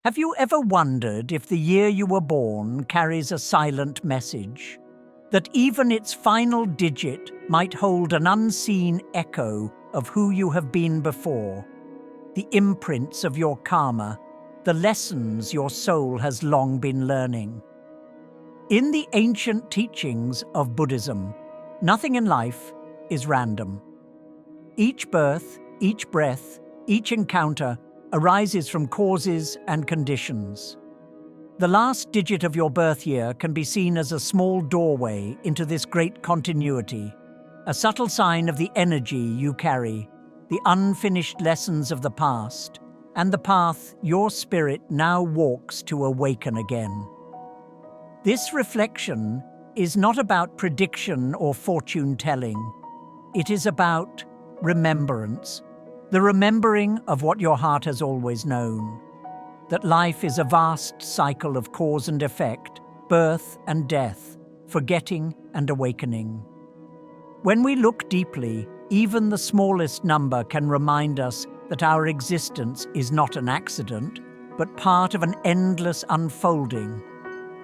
Have you ever wondered if the year you were born carries a silent message? That even its final digit might hold an unseen echo of who you have been before? The imprints of your karma, the lessons your soul has long been learning. In the ancient teachings of Buddhism, nothing in life is random. Each birth, each breath, each encounter arises from causes and conditions. The last digit of your birth year can be seen as a small doorway into this great continuity, a subtle sign of the energy you carry, the unfinished lessons of the past, and the path your spirit now walks to awaken again. This reflection is not about prediction or fortune-telling. It is about remembrance, the remembering of what your heart has always known, that life is a vast cycle of cause and effect, birth and death, forgetting and awakening. When we look deeply, even the smallest number can remind us that our existence is not an accident, but part of an endless unfolding,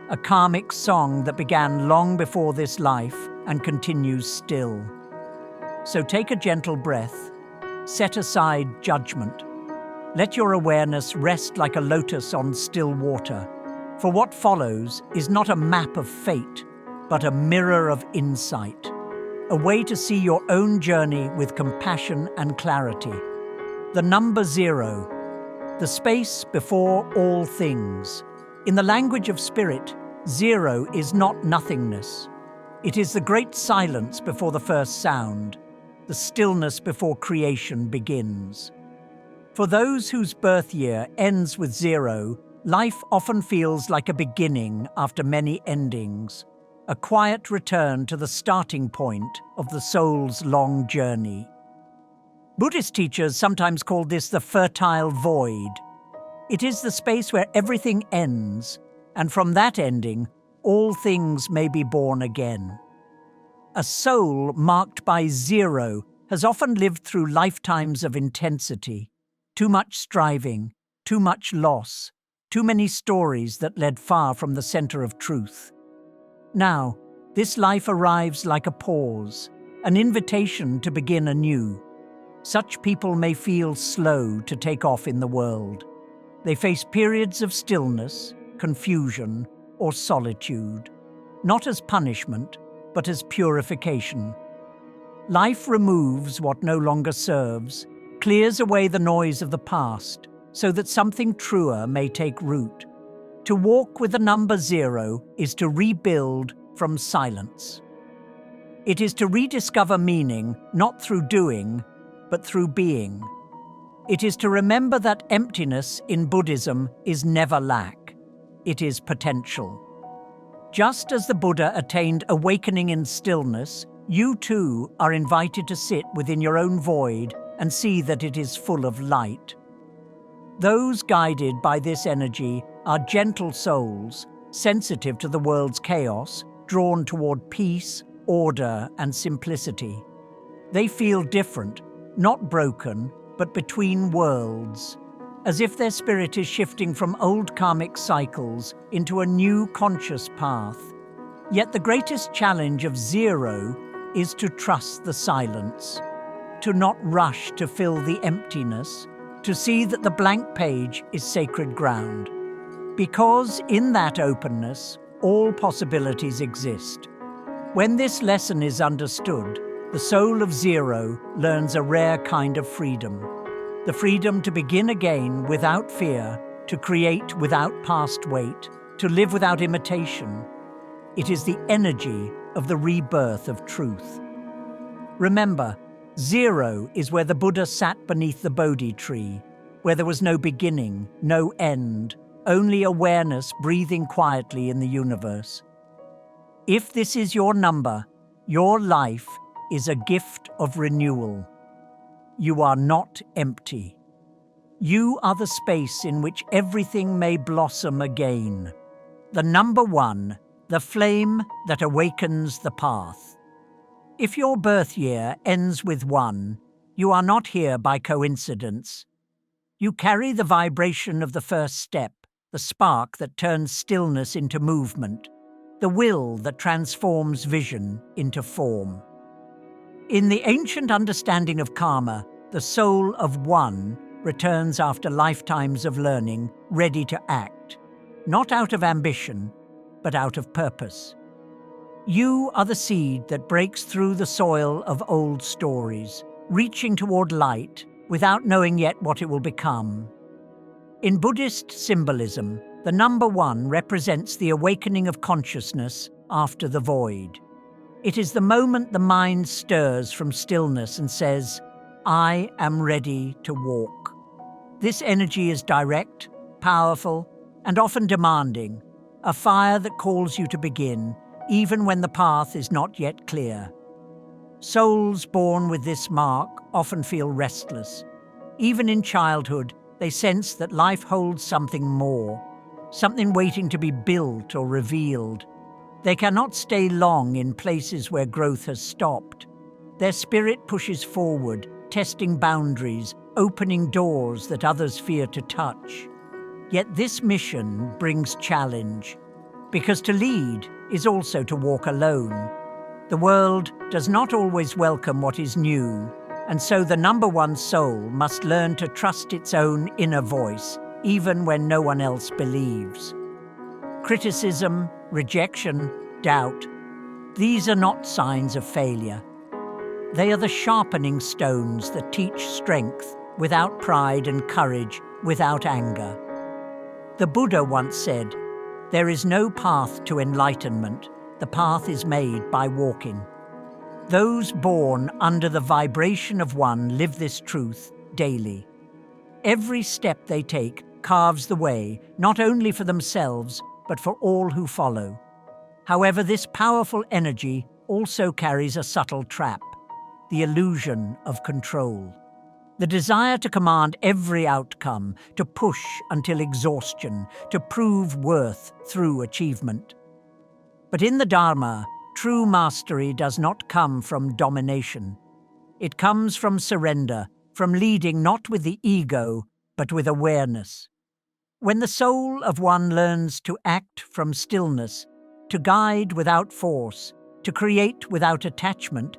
a karmic song that began long before this life and continues still. So take a gentle breath. Set aside judgment. Let your awareness rest like a lotus on still water, for what follows is not a map of fate, but a mirror of insight, a way to see your own journey with compassion and clarity. The number 0, the space before all things. In the language of spirit, 0 is not nothingness. It is the great silence before the first sound, the stillness before creation begins. For those whose birth year ends with 0, life often feels like a beginning after many endings, a quiet return to the starting point of the soul's long journey. Buddhist teachers sometimes call this the fertile void. It is the space where everything ends, and from that ending, all things may be born again. A soul marked by 0 has often lived through lifetimes of intensity, too much striving, too much loss, too many stories that led far from the center of truth. Now, this life arrives like a pause, an invitation to begin anew. Such people may feel slow to take off in the world. They face periods of stillness, confusion, or solitude, not as punishment, but as purification. Life removes what no longer serves, clears away the noise of the past, so that something truer may take root. To walk with the number 0 is to rebuild from silence. It is to rediscover meaning, not through doing, but through being. It is to remember that emptiness in Buddhism is never lack. It is potential. Just as the Buddha attained awakening in stillness, you too are invited to sit within your own void and see that it is full of light. Those guided by this energy are gentle souls, sensitive to the world's chaos, drawn toward peace, order, and simplicity. They feel different, not broken, but between worlds, as if their spirit is shifting from old karmic cycles into a new conscious path. Yet the greatest challenge of 0 is to trust the silence, to not rush to fill the emptiness, to see that the blank page is sacred ground. Because in that openness, all possibilities exist. When this lesson is understood, the soul of 0 learns a rare kind of freedom. The freedom to begin again without fear, to create without past weight, to live without imitation. It is the energy of the rebirth of truth. Remember, 0 is where the Buddha sat beneath the Bodhi tree, where there was no beginning, no end, only awareness breathing quietly in the universe. If this is your number, your life is a gift of renewal. You are not empty. You are the space in which everything may blossom again. The number 1, the flame that awakens the path. If your birth year ends with 1, you are not here by coincidence. You carry the vibration of the first step, the spark that turns stillness into movement, the will that transforms vision into form. In the ancient understanding of karma, the soul of one returns after lifetimes of learning, ready to act, not out of ambition, but out of purpose. You are the seed that breaks through the soil of old stories, reaching toward light without knowing yet what it will become. In Buddhist symbolism, the number one represents the awakening of consciousness after the void. It is the moment the mind stirs from stillness and says, "I am ready to walk." This energy is direct, powerful, and often demanding, a fire that calls you to begin, even when the path is not yet clear. Souls born with this mark often feel restless. Even in childhood, they sense that life holds something more, something waiting to be built or revealed. They cannot stay long in places where growth has stopped. Their spirit pushes forward, testing boundaries, opening doors that others fear to touch. Yet this mission brings challenge, because to lead is also to walk alone. The world does not always welcome what is new, and so the number one soul must learn to trust its own inner voice, even when no one else believes. Criticism, rejection, doubt, these are not signs of failure. They are the sharpening stones that teach strength without pride and courage without anger. The Buddha once said, "There is no path to enlightenment. The path is made by walking." Those born under the vibration of one live this truth daily. Every step they take carves the way, not only for themselves, but for all who follow. However, this powerful energy also carries a subtle trap, the illusion of control. The desire to command every outcome, to push until exhaustion, to prove worth through achievement. But in the Dharma, true mastery does not come from domination. It comes from surrender, from leading not with the ego, but with awareness. When the soul of one learns to act from stillness, to guide without force, to create without attachment,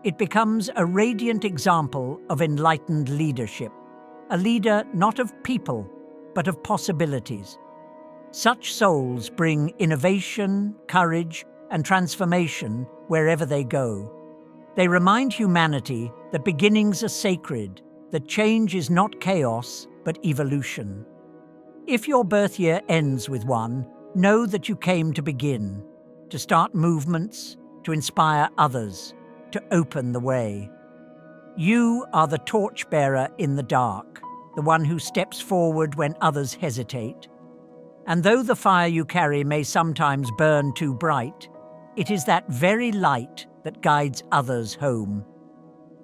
it becomes a radiant example of enlightened leadership, a leader not of people, but of possibilities. Such souls bring innovation, courage, and transformation wherever they go. They remind humanity that beginnings are sacred, that change is not chaos, but evolution. If your birth year ends with one, know that you came to begin, to start movements, to inspire others, to open the way. You are the torchbearer in the dark, the one who steps forward when others hesitate. And though the fire you carry may sometimes burn too bright, it is that very light that guides others home.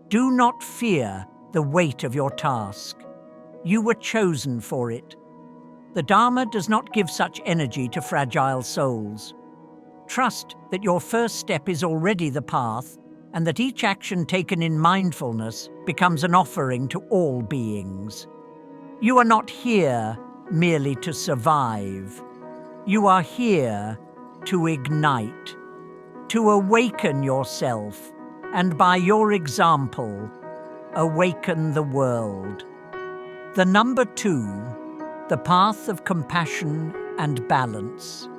Do not fear the weight of your task. You were chosen for it. The Dharma does not give such energy to fragile souls. Trust that your first step is already the path, and that each action taken in mindfulness becomes an offering to all beings. You are not here merely to survive. You are here to ignite, to awaken yourself, and by your example, awaken the world. The number 2, the path of compassion and balance.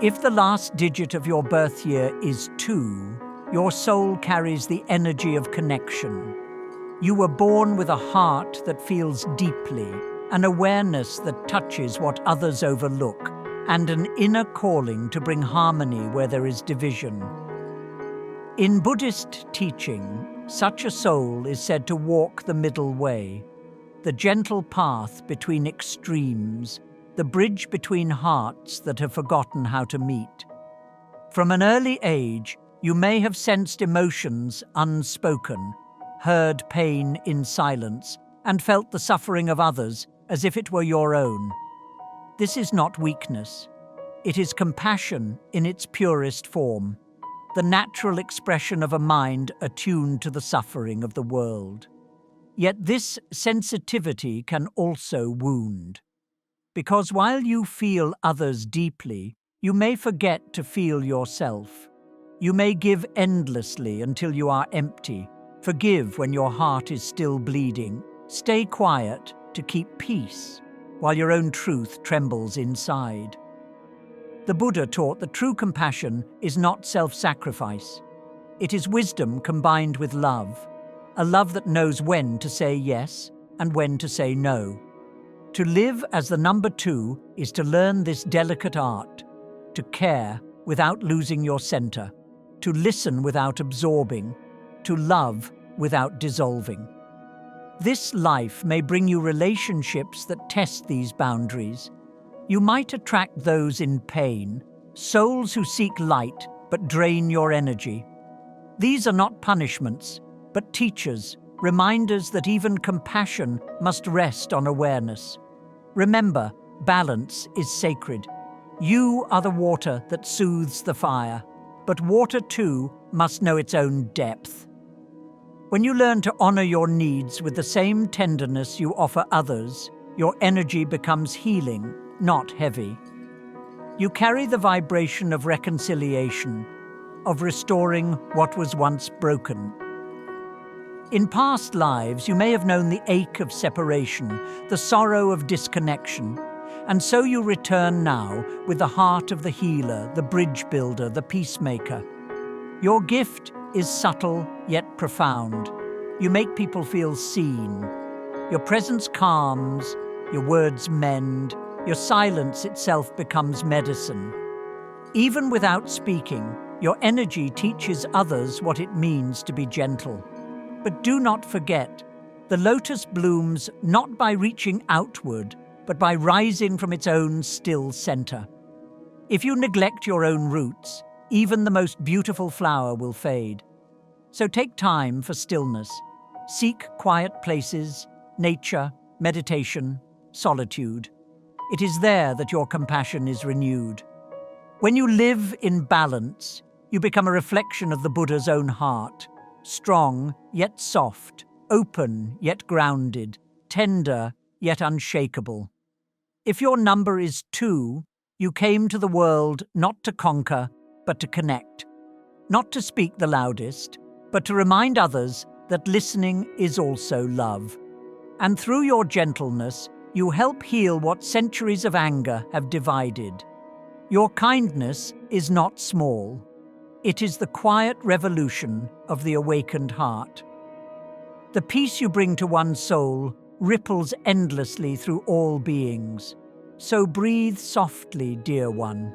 If the last digit of your birth year is 2, your soul carries the energy of connection. You were born with a heart that feels deeply, an awareness that touches what others overlook, and an inner calling to bring harmony where there is division. In Buddhist teaching, such a soul is said to walk the middle way, the gentle path between extremes, the bridge between hearts that have forgotten how to meet. From an early age, you may have sensed emotions unspoken, heard pain in silence, and felt the suffering of others as if it were your own. This is not weakness. It is compassion in its purest form, the natural expression of a mind attuned to the suffering of the world. Yet this sensitivity can also wound. because while you feel others deeply, you may forget to feel yourself. You may give endlessly until you are empty. Forgive when your heart is still bleeding. Stay quiet to keep peace, while your own truth trembles inside. The Buddha taught that true compassion is not self-sacrifice. It is wisdom combined with love, a love that knows when to say yes and when to say no. To live as the number 2 is to learn this delicate art, to care without losing your center, to listen without absorbing, to love without dissolving. This life may bring you relationships that test these boundaries. You might attract those in pain, souls who seek light but drain your energy. These are not punishments, but teachers, reminders that even compassion must rest on awareness. Remember, balance is sacred. You are the water that soothes the fire, but water too must know its own depth. When you learn to honor your needs with the same tenderness you offer others, your energy becomes healing, not heavy. You carry the vibration of reconciliation, of restoring what was once broken. In past lives, you may have known the ache of separation, the sorrow of disconnection, and so you return now with the heart of the healer, the bridge builder, the peacemaker. Your gift is subtle yet profound. You make people feel seen. Your presence calms, your words mend, your silence itself becomes medicine. Even without speaking, your energy teaches others what it means to be gentle. But do not forget, the lotus blooms not by reaching outward, but by rising from its own still center. If you neglect your own roots, even the most beautiful flower will fade. So take time for stillness. Seek quiet places, nature, meditation, solitude. It is there that your compassion is renewed. When you live in balance, you become a reflection of the Buddha's own heart. Strong, yet soft, open, yet grounded, tender, yet unshakable. If your number is 2, you came to the world not to conquer, but to connect. Not to speak the loudest, but to remind others that listening is also love. And through your gentleness, you help heal what centuries of anger have divided. Your kindness is not small. It is the quiet revolution of the awakened heart. The peace you bring to one's soul ripples endlessly through all beings. So breathe softly, dear one.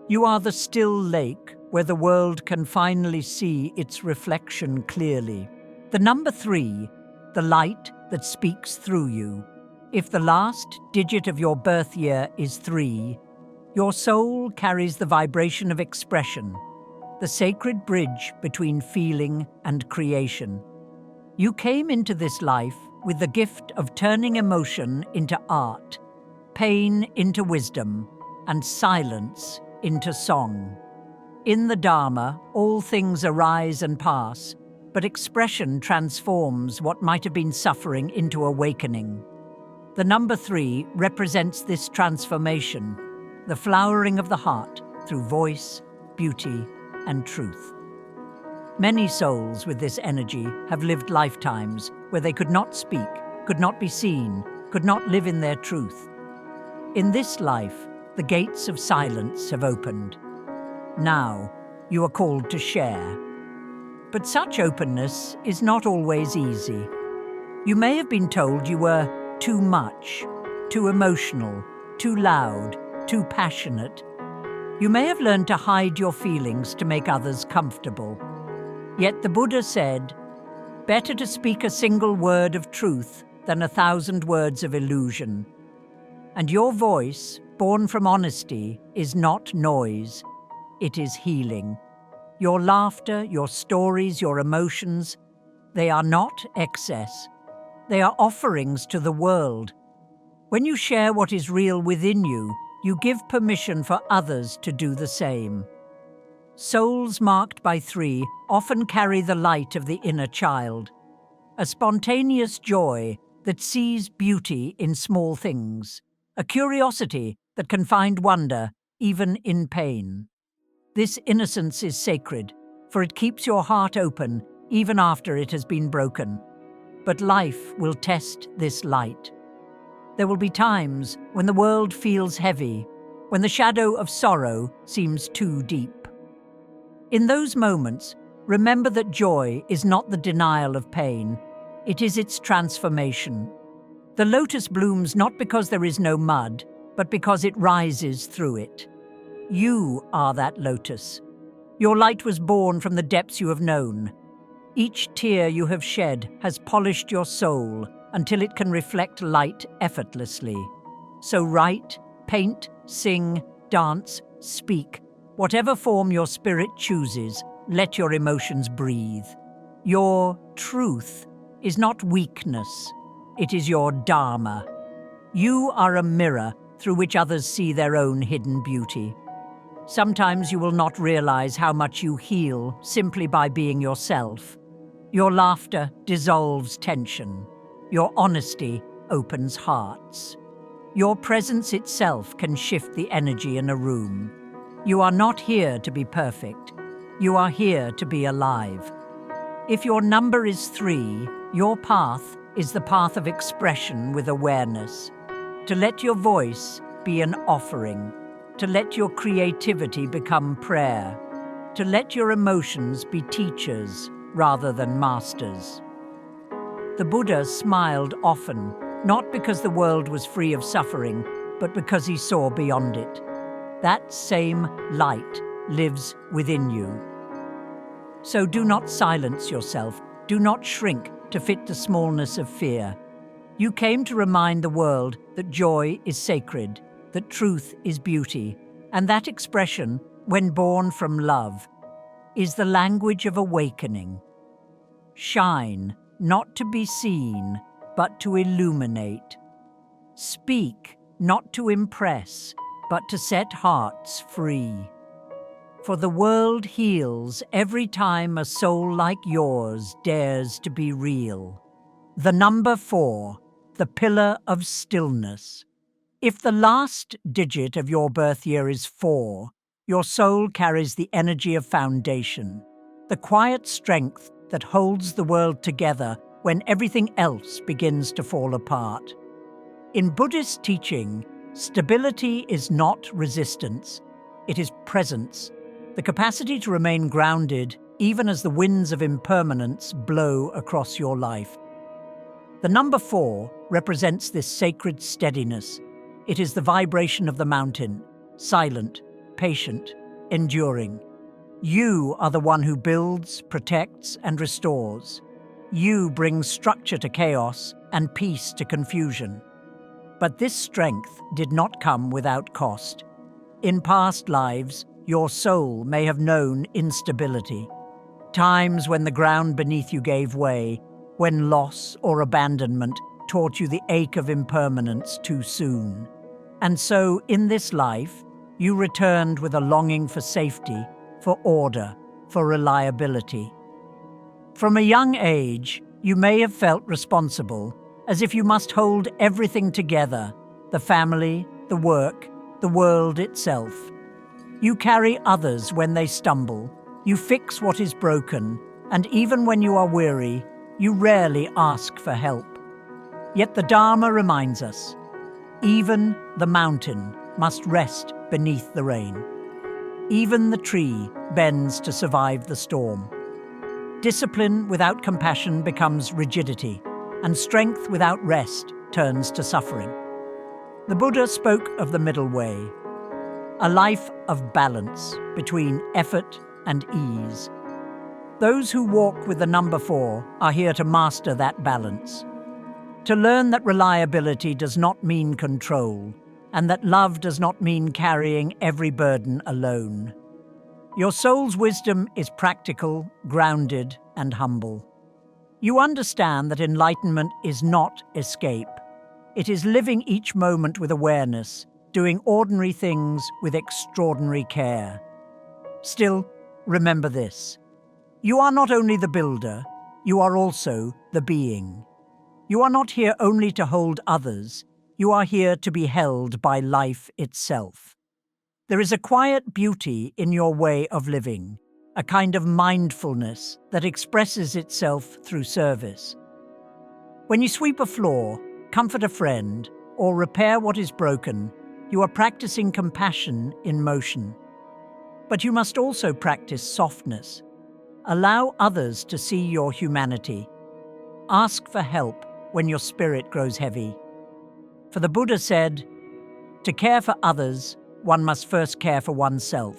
You are the still lake where the world can finally see its reflection clearly. The number 3, the light that speaks through you. If the last digit of your birth year is 3, your soul carries the vibration of expression, the sacred bridge between feeling and creation. You came into this life with the gift of turning emotion into art, pain into wisdom, and silence into song. In the Dharma, all things arise and pass, but expression transforms what might have been suffering into awakening. The number 3 represents this transformation, the flowering of the heart through voice, beauty, and truth. Many souls with this energy have lived lifetimes where they could not speak, could not be seen, could not live in their truth. In this life, the gates of silence have opened. Now, you are called to share. But such openness is not always easy. You may have been told you were too much, too emotional, too loud, too passionate. You may have learned to hide your feelings to make others comfortable. Yet the Buddha said, "Better to speak a single word of truth than 1,000 words of illusion." And your voice, born from honesty, is not noise, it is healing. Your laughter, your stories, your emotions, they are not excess. They are offerings to the world. When you share what is real within you, you give permission for others to do the same. Souls marked by 3 often carry the light of the inner child, a spontaneous joy that sees beauty in small things, a curiosity that can find wonder even in pain. This innocence is sacred, for it keeps your heart open even after it has been broken. But life will test this light. There will be times when the world feels heavy, when the shadow of sorrow seems too deep. In those moments, remember that joy is not the denial of pain, it is its transformation. The lotus blooms not because there is no mud, but because it rises through it. You are that lotus. Your light was born from the depths you have known. Each tear you have shed has polished your soul until it can reflect light effortlessly. So write, paint, sing, dance, speak. Whatever form your spirit chooses, let your emotions breathe. Your truth is not weakness, it is your dharma. You are a mirror through which others see their own hidden beauty. Sometimes you will not realize how much you heal simply by being yourself. Your laughter dissolves tension. Your honesty opens hearts. Your presence itself can shift the energy in a room. You are not here to be perfect. You are here to be alive. If your number is 3, your path is the path of expression with awareness. To let your voice be an offering. To let your creativity become prayer. To let your emotions be teachers rather than masters. The Buddha smiled often, not because the world was free of suffering, but because he saw beyond it. That same light lives within you. So do not silence yourself. Do not shrink to fit the smallness of fear. You came to remind the world that joy is sacred, that truth is beauty, and that expression, when born from love, is the language of awakening. Shine, not to be seen, but to illuminate. Speak, not to impress, but to set hearts free. For the world heals every time a soul like yours dares to be real. The number 4, the pillar of stillness. If the last digit of your birth year is 4, your soul carries the energy of foundation, the quiet strength that holds the world together when everything else begins to fall apart. In Buddhist teaching, stability is not resistance, it is presence, the capacity to remain grounded even as the winds of impermanence blow across your life. The number 4 represents this sacred steadiness. It is the vibration of the mountain, silent, patient, enduring. You are the one who builds, protects, and restores. You bring structure to chaos and peace to confusion. But this strength did not come without cost. In past lives, your soul may have known instability. Times when the ground beneath you gave way, when loss or abandonment taught you the ache of impermanence too soon. And so, in this life, you returned with a longing for safety, for order, for reliability. From a young age, you may have felt responsible, as if you must hold everything together, the family, the work, the world itself. You carry others when they stumble, you fix what is broken, and even when you are weary, you rarely ask for help. Yet the Dharma reminds us, even the mountain must rest beneath the rain. Even the tree bends to survive the storm. Discipline without compassion becomes rigidity, and strength without rest turns to suffering. The Buddha spoke of the middle way, a life of balance between effort and ease. Those who walk with the number 4 are here to master that balance, to learn that reliability does not mean control, and that love does not mean carrying every burden alone. Your soul's wisdom is practical, grounded, and humble. You understand that enlightenment is not escape. It is living each moment with awareness, doing ordinary things with extraordinary care. Still, remember this. You are not only the builder, you are also the being. You are not here only to hold others, You are here to be held by life itself. There is a quiet beauty in your way of living, a kind of mindfulness that expresses itself through service. When you sweep a floor, comfort a friend, or repair what is broken, you are practicing compassion in motion. But you must also practice softness. Allow others to see your humanity. Ask for help when your spirit grows heavy. For the Buddha said, "To care for others, one must first care for oneself."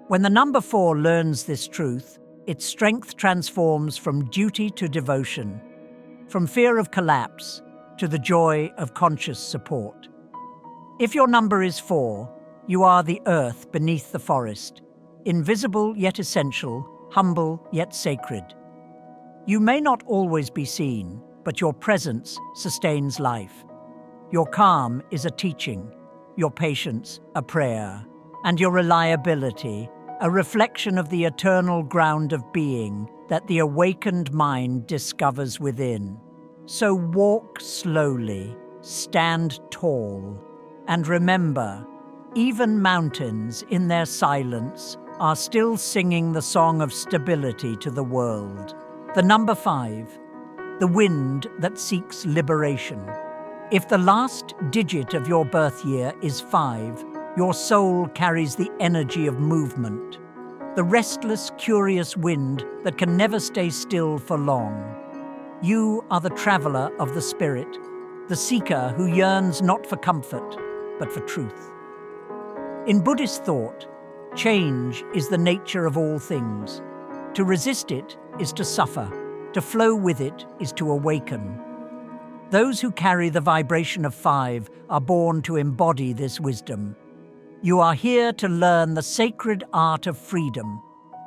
When the number 4 learns this truth, its strength transforms from duty to devotion, from fear of collapse to the joy of conscious support. If your number is 4, you are the earth beneath the forest, invisible yet essential, humble yet sacred. You may not always be seen, but your presence sustains life. Your calm is a teaching, your patience a prayer, and your reliability a reflection of the eternal ground of being that the awakened mind discovers within. So walk slowly, stand tall, and remember, even mountains in their silence are still singing the song of stability to the world. The number 5, the wind that seeks liberation. If the last digit of your birth year is 5, your soul carries the energy of movement, the restless, curious wind that can never stay still for long. You are the traveler of the spirit, the seeker who yearns not for comfort, but for truth. In Buddhist thought, change is the nature of all things. To resist it is to suffer. To flow with it is to awaken. Those who carry the vibration of 5 are born to embody this wisdom. You are here to learn the sacred art of freedom,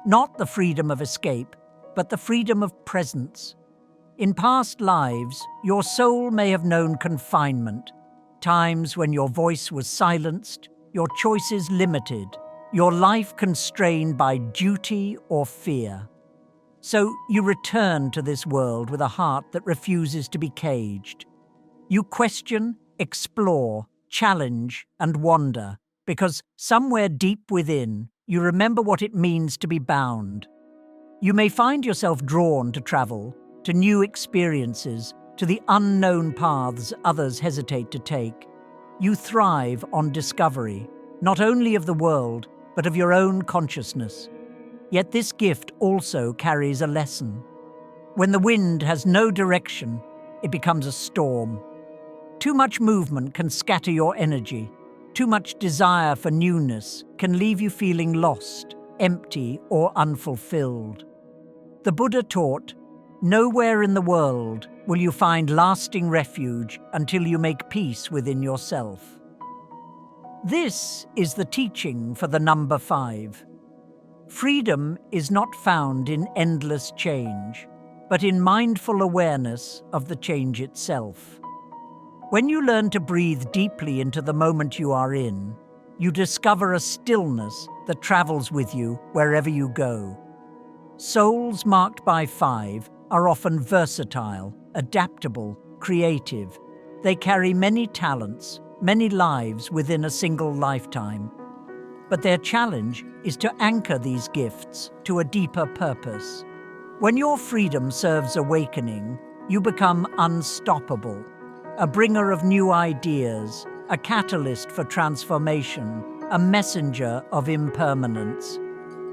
not the freedom of escape, but the freedom of presence. In past lives, your soul may have known confinement, times when your voice was silenced, your choices limited, your life constrained by duty or fear. So you return to this world with a heart that refuses to be caged. You question, explore, challenge, and wander, because somewhere deep within, you remember what it means to be bound. You may find yourself drawn to travel, to new experiences, to the unknown paths others hesitate to take. You thrive on discovery, not only of the world, but of your own consciousness. Yet this gift also carries a lesson. When the wind has no direction, it becomes a storm. Too much movement can scatter your energy. Too much desire for newness can leave you feeling lost, empty, or unfulfilled. The Buddha taught, "Nowhere in the world will you find lasting refuge until you make peace within yourself." This is the teaching for the number 5. Freedom is not found in endless change, but in mindful awareness of the change itself. When you learn to breathe deeply into the moment you are in, you discover a stillness that travels with you wherever you go. Souls marked by 5 are often versatile, adaptable, creative. They carry many talents, many lives within a single lifetime. But their challenge is to anchor these gifts to a deeper purpose. When your freedom serves awakening, you become unstoppable, a bringer of new ideas, a catalyst for transformation, a messenger of impermanence.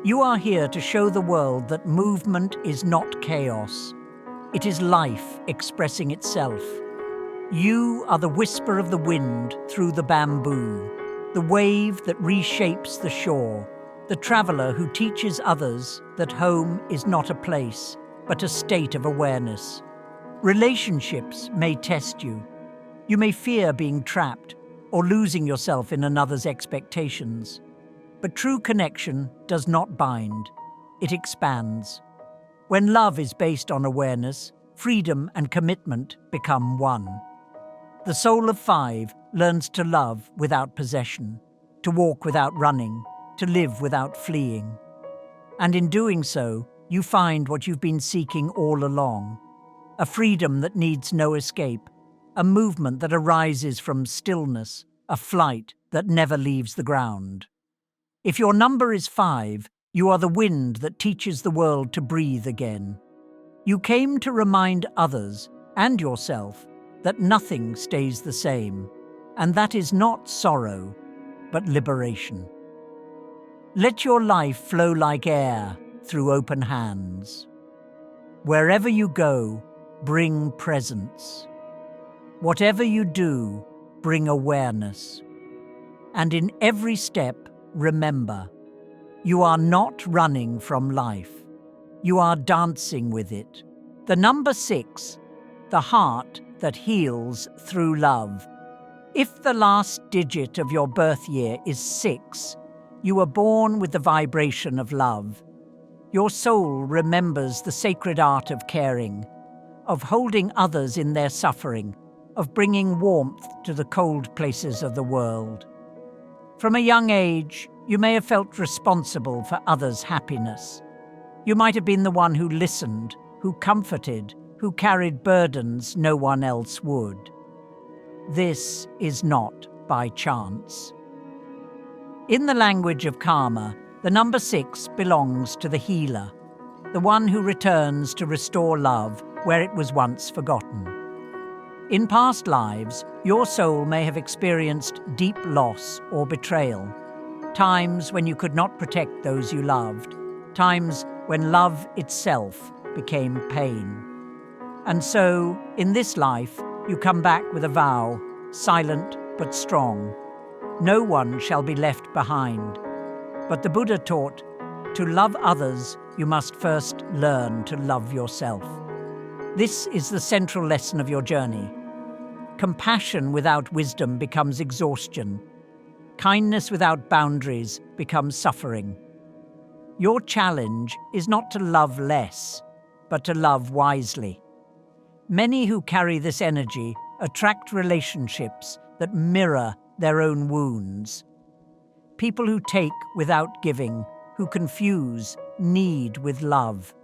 You are here to show the world that movement is not chaos. It is life expressing itself. You are the whisper of the wind through the bamboo, the wave that reshapes the shore, the traveler who teaches others that home is not a place, but a state of awareness. Relationships may test you. You may fear being trapped or losing yourself in another's expectations. But true connection does not bind. It expands. When love is based on awareness, freedom and commitment become one. The soul of 5 learns to love without possession, to walk without running, to live without fleeing. And in doing so, you find what you've been seeking all along, a freedom that needs no escape, a movement that arises from stillness, a flight that never leaves the ground. If your number is 5, you are the wind that teaches the world to breathe again. You came to remind others, and yourself, that nothing stays the same, and that is not sorrow, but liberation. Let your life flow like air through open hands. Wherever you go, bring presence. Whatever you do, bring awareness. And in every step, remember, you are not running from life. You are dancing with it. The number 6, the heart that heals through love. If the last digit of your birth year is 6, you were born with the vibration of love. Your soul remembers the sacred art of caring, of holding others in their suffering, of bringing warmth to the cold places of the world. From a young age, you may have felt responsible for others' happiness. You might have been the one who listened, who comforted, who carried burdens no one else would. This is not by chance. In the language of karma, the number 6 belongs to the healer, the one who returns to restore love where it was once forgotten. In past lives, your soul may have experienced deep loss or betrayal, times when you could not protect those you loved, times when love itself became pain. And so, in this life, you come back with a vow, silent but strong. No one shall be left behind. But the Buddha taught, to love others, you must first learn to love yourself. This is the central lesson of your journey. Compassion without wisdom becomes exhaustion. Kindness without boundaries becomes suffering. Your challenge is not to love less, but to love wisely. Many who carry this energy attract relationships that mirror their own wounds. People who take without giving, who confuse need with love.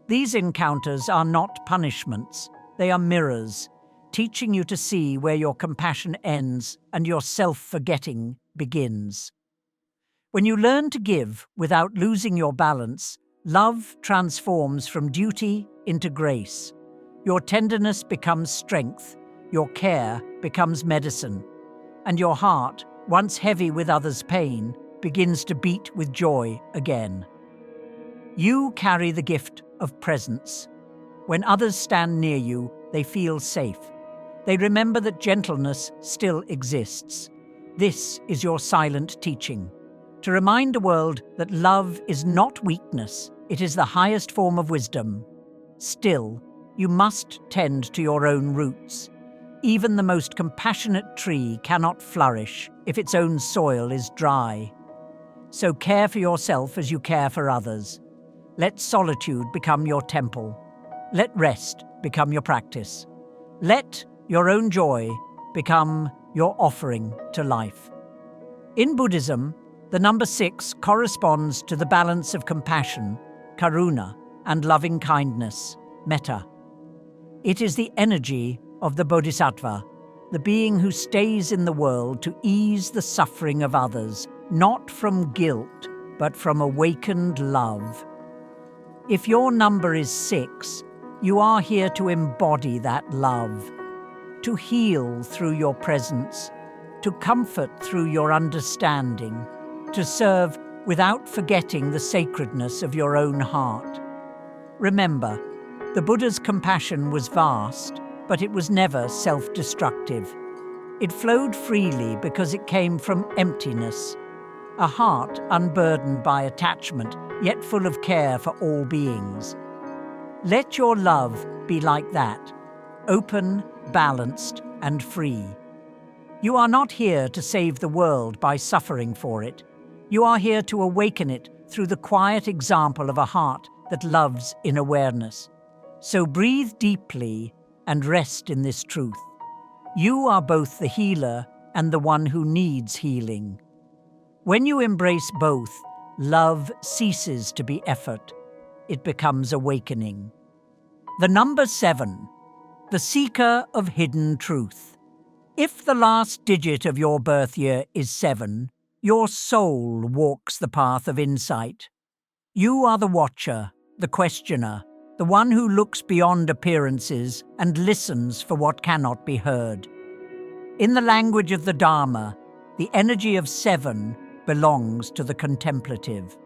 These encounters are not punishments, they are mirrors, teaching you to see where your compassion ends and your self-forgetting begins. When you learn to give without losing your balance, love transforms from duty into grace. Your tenderness becomes strength, your care becomes medicine, and your heart, once heavy with others' pain, begins to beat with joy again. You carry the gift of presence. When others stand near you, they feel safe. They remember that gentleness still exists. This is your silent teaching, to remind the world that love is not weakness, it is the highest form of wisdom. Still, you must tend to your own roots. Even the most compassionate tree cannot flourish if its own soil is dry. So care for yourself as you care for others. Let solitude become your temple. Let rest become your practice. Let your own joy become your offering to life. In Buddhism, the number 6 corresponds to the balance of compassion, karuna, and loving kindness, metta. It is the energy of the bodhisattva, the being who stays in the world to ease the suffering of others, not from guilt, but from awakened love. If your number is 6, you are here to embody that love, to heal through your presence, to comfort through your understanding, to serve without forgetting the sacredness of your own heart. Remember, the Buddha's compassion was vast, but it was never self-destructive. It flowed freely because it came from emptiness, a heart unburdened by attachment, yet full of care for all beings. Let your love be like that, open, balanced, and free. You are not here to save the world by suffering for it. You are here to awaken it through the quiet example of a heart that loves in awareness. So breathe deeply and rest in this truth. You are both the healer and the one who needs healing. When you embrace both, love ceases to be effort. It becomes awakening. The number 7. the seeker of hidden truth. If the last digit of your birth year is 7, your soul walks the path of insight. You are the watcher, the questioner, the one who looks beyond appearances and listens for what cannot be heard. In the language of the Dharma, the energy of 7 belongs to the contemplative.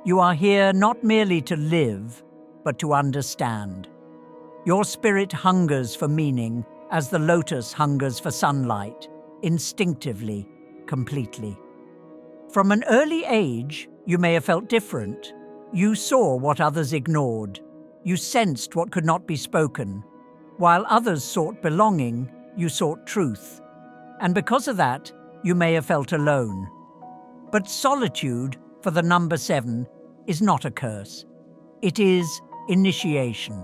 You are here not merely to live, but to understand. Your spirit hungers for meaning as the lotus hungers for sunlight, instinctively, completely. From an early age, you may have felt different. You saw what others ignored. You sensed what could not be spoken. While others sought belonging, you sought truth. And because of that, you may have felt alone. But solitude, for the number 7, is not a curse. It is initiation.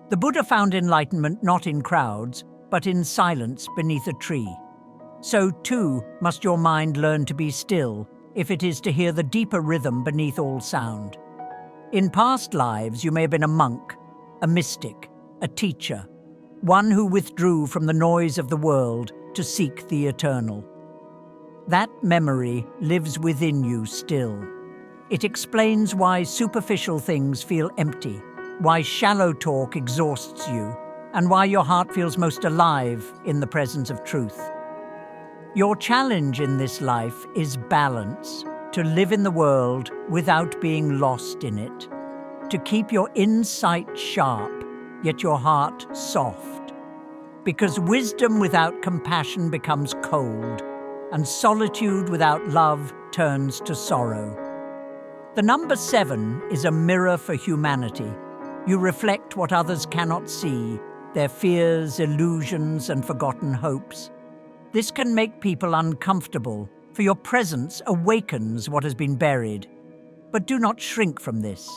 The Buddha found enlightenment not in crowds, but in silence beneath a tree. So too must your mind learn to be still if it is to hear the deeper rhythm beneath all sound. In past lives, you may have been a monk, a mystic, a teacher, one who withdrew from the noise of the world to seek the eternal. That memory lives within you still. It explains why superficial things feel empty, why shallow talk exhausts you, and why your heart feels most alive in the presence of truth. Your challenge in this life is balance, to live in the world without being lost in it, to keep your insight sharp, yet your heart soft. Because wisdom without compassion becomes cold, and solitude without love turns to sorrow. The number 7 is a mirror for humanity. You reflect what others cannot see, their fears, illusions, and forgotten hopes. This can make people uncomfortable, for your presence awakens what has been buried. But do not shrink from this.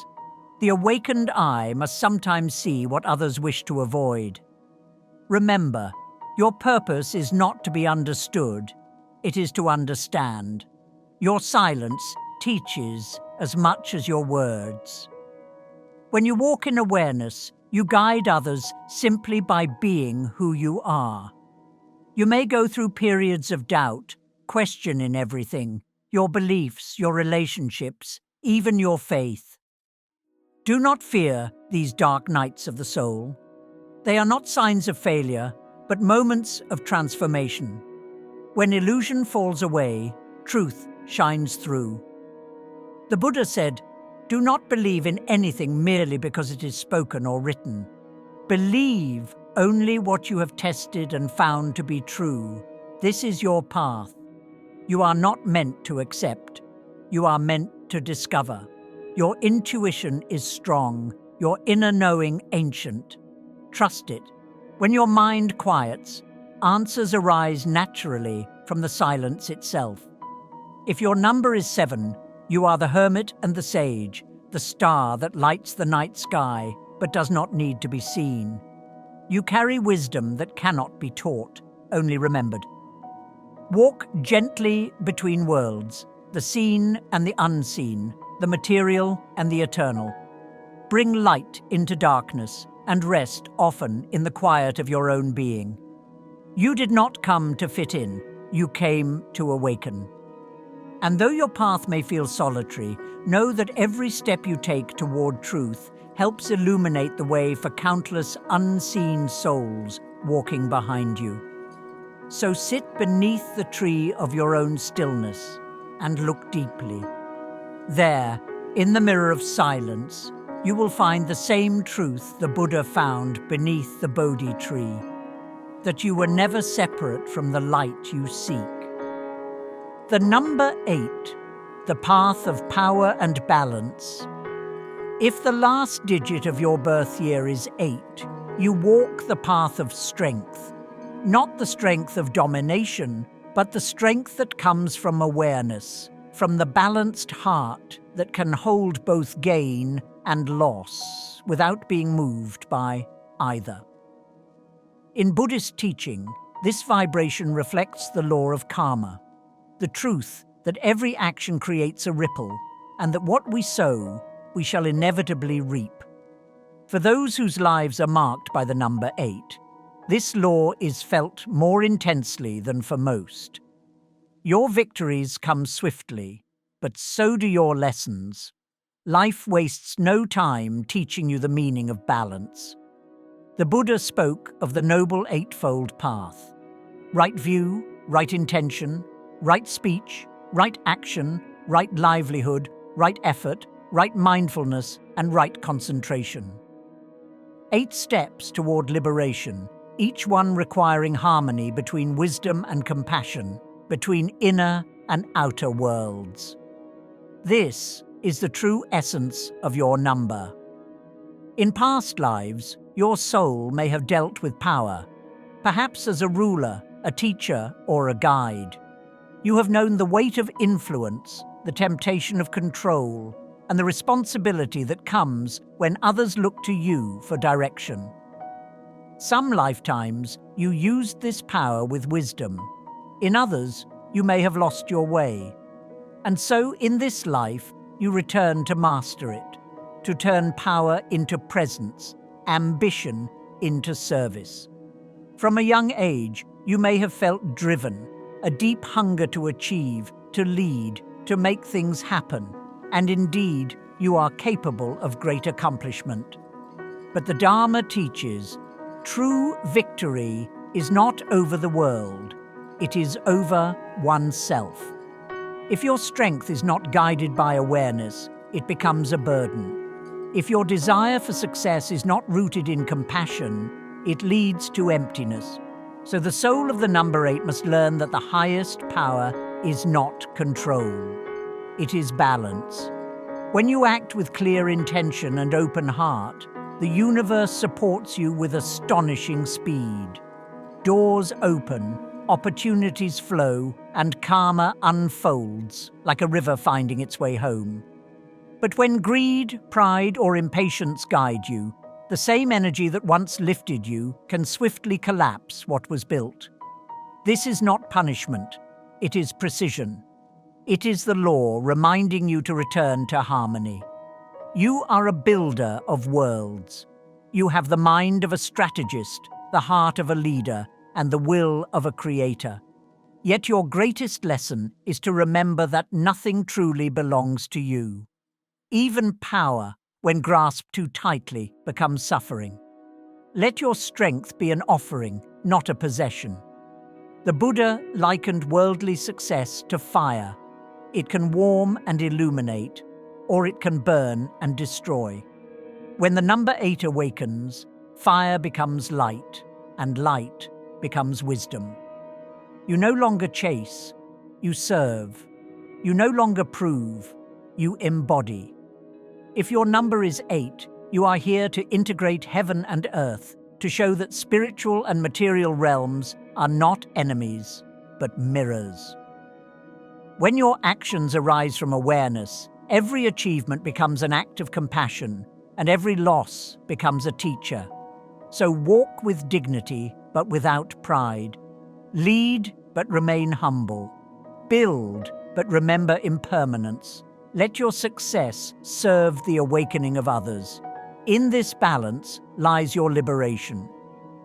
The awakened eye must sometimes see what others wish to avoid. Remember, your purpose is not to be understood, it is to understand. Your silence teaches as much as your words. When you walk in awareness, you guide others simply by being who you are. You may go through periods of doubt, questioning everything, your beliefs, your relationships, even your faith. Do not fear these dark nights of the soul. They are not signs of failure, but moments of transformation. When illusion falls away, truth shines through. The Buddha said, "Do not believe in anything merely because it is spoken or written. Believe only what you have tested and found to be true. This is your path. You are not meant to accept. You are meant to discover. Your intuition is strong, your inner knowing ancient. Trust it. When your mind quiets, answers arise naturally from the silence itself. If your number is 7, you are the hermit and the sage, the star that lights the night sky but does not need to be seen. You carry wisdom that cannot be taught, only remembered. Walk gently between worlds, the seen and the unseen, the material and the eternal. Bring light into darkness and rest often in the quiet of your own being. You did not come to fit in, you came to awaken. And though your path may feel solitary, know that every step you take toward truth helps illuminate the way for countless unseen souls walking behind you. So sit beneath the tree of your own stillness and look deeply. There, in the mirror of silence, you will find the same truth the Buddha found beneath the Bodhi tree, that you were never separate from the light you seek. The number 8, the path of power and balance. If the last digit of your birth year is 8, you walk the path of strength. Not the strength of domination, but the strength that comes from awareness, from the balanced heart that can hold both gain and loss without being moved by either. In Buddhist teaching, this vibration reflects the law of karma, the truth that every action creates a ripple, and that what we sow, we shall inevitably reap. For those whose lives are marked by the number 8, this law is felt more intensely than for most. Your victories come swiftly, but so do your lessons. Life wastes no time teaching you the meaning of balance. The Buddha spoke of the Noble Eightfold Path: right view, right intention, right speech, right action, right livelihood, right effort, right mindfulness, and right concentration. 8 steps toward liberation, each one requiring harmony between wisdom and compassion, between inner and outer worlds. This is the true essence of your number. In past lives, your soul may have dealt with power, perhaps as a ruler, a teacher, or a guide. You have known the weight of influence, the temptation of control, and the responsibility that comes when others look to you for direction. Some lifetimes, you used this power with wisdom. In others, you may have lost your way. And so, in this life, you return to master it, to turn power into presence, ambition into service. From a young age, you may have felt driven, a deep hunger to achieve, to lead, to make things happen. And indeed, you are capable of great accomplishment. But the Dharma teaches, true victory is not over the world, it is over oneself. If your strength is not guided by awareness, it becomes a burden. If your desire for success is not rooted in compassion, it leads to emptiness. So the soul of the number 8 must learn that the highest power is not control. It is balance. When you act with clear intention and open heart, the universe supports you with astonishing speed. Doors open, opportunities flow, and karma unfolds like a river finding its way home. But when greed, pride, or impatience guide you, the same energy that once lifted you can swiftly collapse what was built. This is not punishment, it is precision. It is the law reminding you to return to harmony. You are a builder of worlds. You have the mind of a strategist, the heart of a leader, and the will of a creator. Yet your greatest lesson is to remember that nothing truly belongs to you. Even power, when grasped too tightly, becomes suffering. Let your strength be an offering, not a possession. The Buddha likened worldly success to fire. It can warm and illuminate, or it can burn and destroy. When the number 8 awakens, fire becomes light, and light becomes wisdom. You no longer chase, you serve. You no longer prove, you embody. If your number is 8, you are here to integrate heaven and earth, to show that spiritual and material realms are not enemies, but mirrors. When your actions arise from awareness, every achievement becomes an act of compassion, and every loss becomes a teacher. So walk with dignity, but without pride. Lead, but remain humble. Build, but remember impermanence. Let your success serve the awakening of others. In this balance lies your liberation.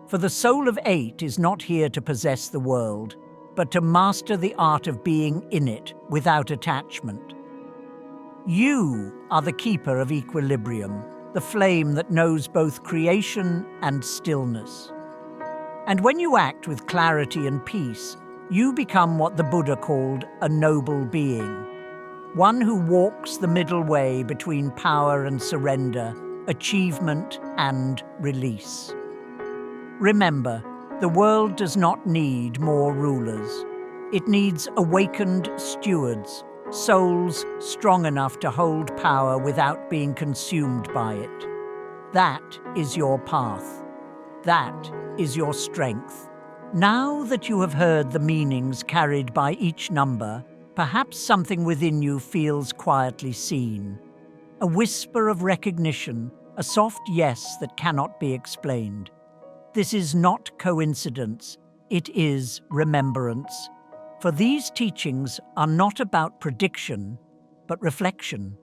For the soul of 8 is not here to possess the world, but to master the art of being in it without attachment. You are the keeper of equilibrium, the flame that knows both creation and stillness. And when you act with clarity and peace, you become what the Buddha called a noble being, one who walks the middle way between power and surrender, achievement and release. Remember, the world does not need more rulers. It needs awakened stewards, souls strong enough to hold power without being consumed by it. That is your path. That is your strength. Now that you have heard the meanings carried by each number, perhaps something within you feels quietly seen. A whisper of recognition, a soft yes that cannot be explained. This is not coincidence, it is remembrance. For these teachings are not about prediction, but reflection.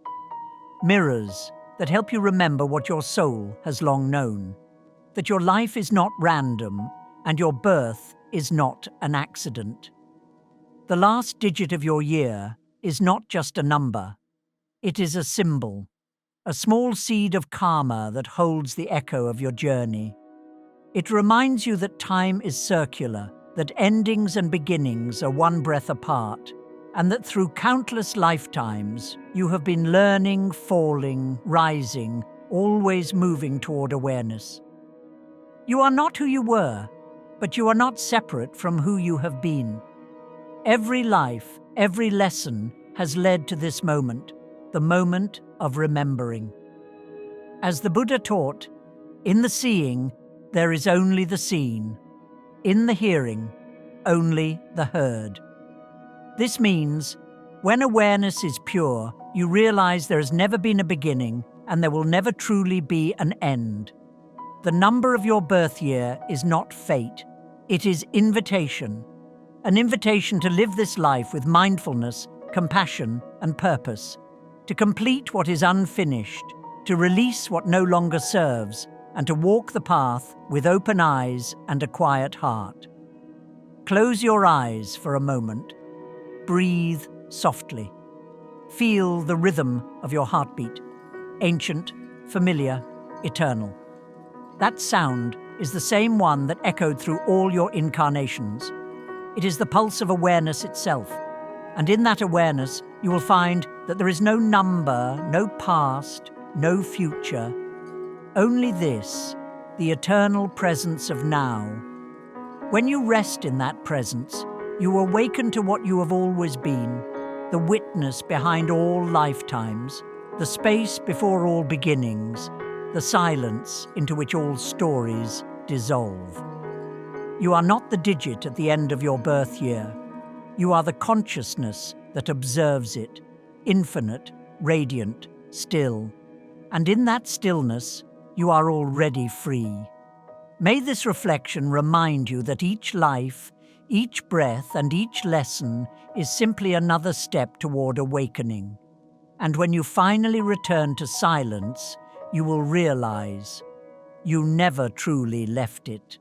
Mirrors, that help you remember what your soul has long known, that your life is not random and your birth is not an accident. The last digit of your year is not just a number. It is a symbol, a small seed of karma that holds the echo of your journey. It reminds you that time is circular, that endings and beginnings are one breath apart, and that through countless lifetimes you have been learning, falling, rising, always moving toward awareness. You are not who you were, but you are not separate from who you have been. Every life, every lesson has led to this moment, the moment of remembering. As the Buddha taught, in the seeing, there is only the seen. In the hearing, only the heard. This means, when awareness is pure, you realize there has never been a beginning and there will never truly be an end. The number of your birth year is not fate, it is invitation. An invitation to live this life with mindfulness, compassion, and purpose, to complete what is unfinished, to release what no longer serves, and to walk the path with open eyes and a quiet heart. Close your eyes for a moment. Breathe softly. Feel the rhythm of your heartbeat, ancient, familiar, eternal. That sound is the same one that echoed through all your incarnations. It is the pulse of awareness itself, and in that awareness you will find that there is no number, no past, no future, only this, the eternal presence of now. When you rest in that presence, you awaken to what you have always been, the witness behind all lifetimes, the space before all beginnings, the silence into which all stories dissolve. You are not the digit at the end of your birth year. You are the consciousness that observes it, infinite, radiant, still. And in that stillness, you are already free. May this reflection remind you that each life, each breath, and each lesson is simply another step toward awakening. And when you finally return to silence, you will realize you never truly left it.